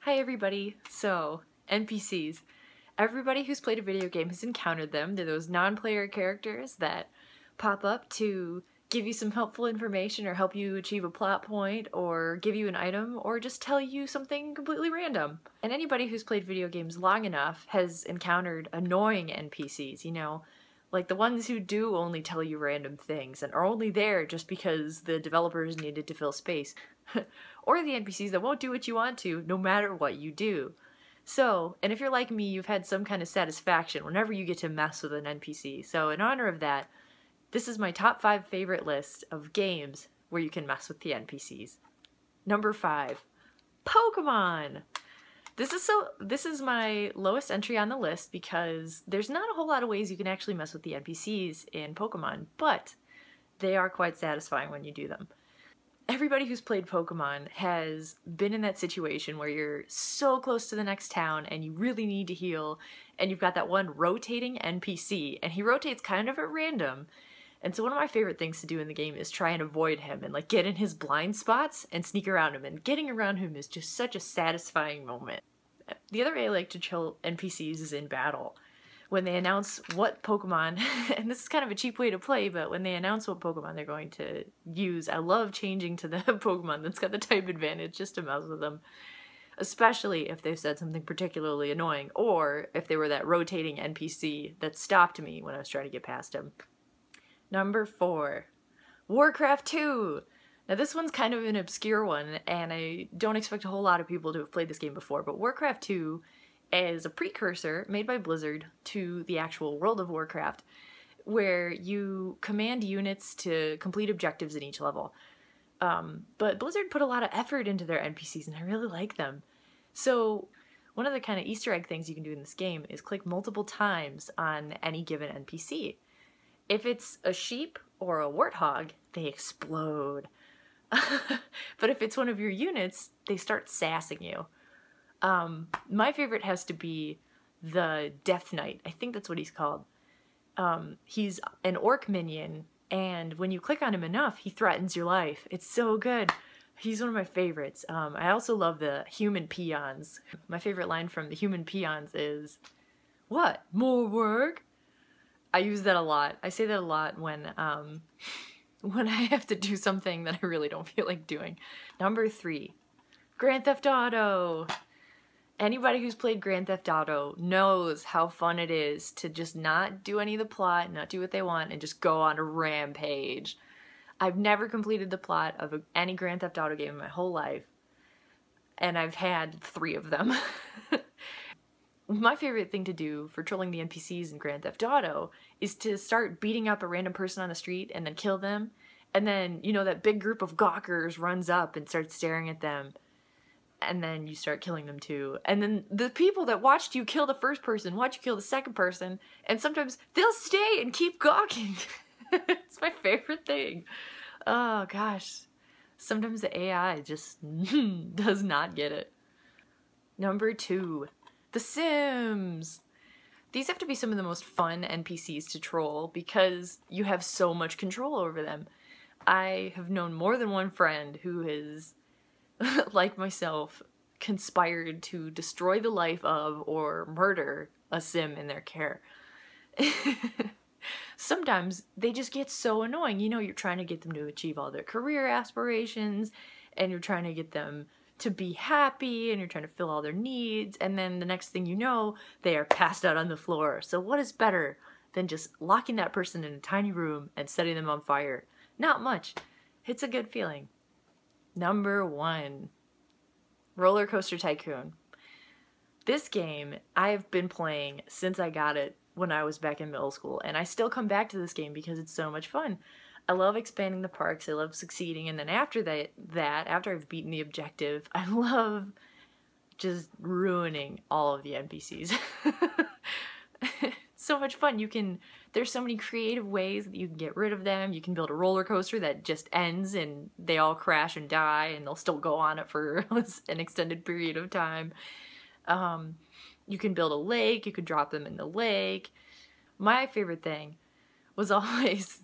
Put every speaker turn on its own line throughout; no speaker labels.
Hi everybody! So, NPCs. Everybody who's played a video game has encountered them. They're those non-player characters that pop up to give you some helpful information or help you achieve a plot point or give you an item or just tell you something completely random. And anybody who's played video games long enough has encountered annoying NPCs, you know, like the ones who do only tell you random things and are only there just because the developers needed to fill space. Or the NPCs that won't do what you want to, no matter what you do. So, and if you're like me, you've had some kind of satisfaction whenever you get to mess with an NPC. So in honor of that, this is my top 5 favorite list of games where you can mess with the NPCs. Number 5, Pokemon! This is my lowest entry on the list because there's not a whole lot of ways you can actually mess with the NPCs in Pokemon, but they are quite satisfying when you do them. Everybody who's played Pokemon has been in that situation where you're so close to the next town and you really need to heal, and you've got that one rotating NPC, and he rotates kind of at random. And so one of my favorite things to do in the game is try and avoid him and like get in his blind spots and sneak around him, and getting around him is just such a satisfying moment. The other way I like to chill NPCs is in battle. When they announce what Pokemon, and this is kind of a cheap way to play, but when they announce what Pokemon they're going to use, I love changing to the Pokemon that's got the type advantage just to mess with them. Especially if they've said something particularly annoying, or if they were that rotating NPC that stopped me when I was trying to get past him. Number 4, Warcraft 2! Now this one's kind of an obscure one, and I don't expect a whole lot of people to have played this game before, but Warcraft 2 is a precursor made by Blizzard to the actual World of Warcraft, where you command units to complete objectives in each level. But Blizzard put a lot of effort into their NPCs, and I really like them. So one of the kind of Easter egg things you can do in this game is click multiple times on any given NPC. If it's a sheep or a warthog, they explode. But if it's one of your units, they start sassing you. My favorite has to be the Death Knight. I think that's what he's called. He's an orc minion, and when you click on him enough, he threatens your life. It's so good. He's one of my favorites. I also love the human peons. My favorite line from the human peons is, "What? More work?" I use that a lot. I say that a lot when I have to do something that I really don't feel like doing. Number 3, Grand Theft Auto! Anybody who's played Grand Theft Auto knows how fun it is to just not do any of the plot, not do what they want, and just go on a rampage. I've never completed the plot of any Grand Theft Auto game in my whole life, and I've had 3 of them. My favorite thing to do for trolling the NPCs in Grand Theft Auto is to start beating up a random person on the street and then kill them, and then, you know, that big group of gawkers runs up and starts staring at them. And then you start killing them too. And then the people that watched you kill the first person watch you kill the second person, and sometimes they'll stay and keep gawking. It's my favorite thing. Oh gosh. Sometimes the AI just does not get it. Number 2, The Sims. These have to be some of the most fun NPCs to troll because you have so much control over them. I have known more than one friend who has, like myself, conspired to destroy the life of or murder a sim in their care. Sometimes they just get so annoying. You know, you're trying to get them to achieve all their career aspirations, and you're trying to get them to be happy, and you're trying to fill all their needs, and then the next thing you know, they are passed out on the floor. So what is better than just locking that person in a tiny room and setting them on fire? Not much. It's a good feeling. Number 1, Roller Coaster Tycoon. This game I've been playing since I got it when I was back in middle school, and I still come back to this game because it's so much fun. I love expanding the parks, I love succeeding, and then after after I've beaten the objective, I love just ruining all of the NPCs. It's so much fun. There's so many creative ways that you can get rid of them. You can build a roller coaster that just ends and they all crash and die, and they'll still go on it for an extended period of time. You can build a lake, you could drop them in the lake. My favorite thing was always,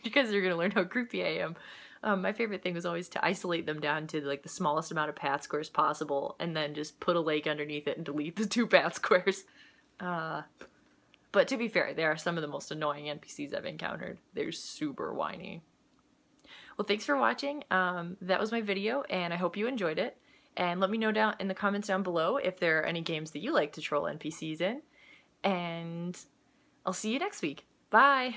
because you're gonna learn how creepy I am, My favorite thing was always to isolate them down to like the smallest amount of path squares possible, and then just put a lake underneath it and delete the 2 path squares. But to be fair, they are some of the most annoying NPCs I've encountered. They're super whiny. Well, thanks for watching. That was my video, and I hope you enjoyed it. And let me know down in the comments down below if there are any games that you like to troll NPCs in. And I'll see you next week. Bye!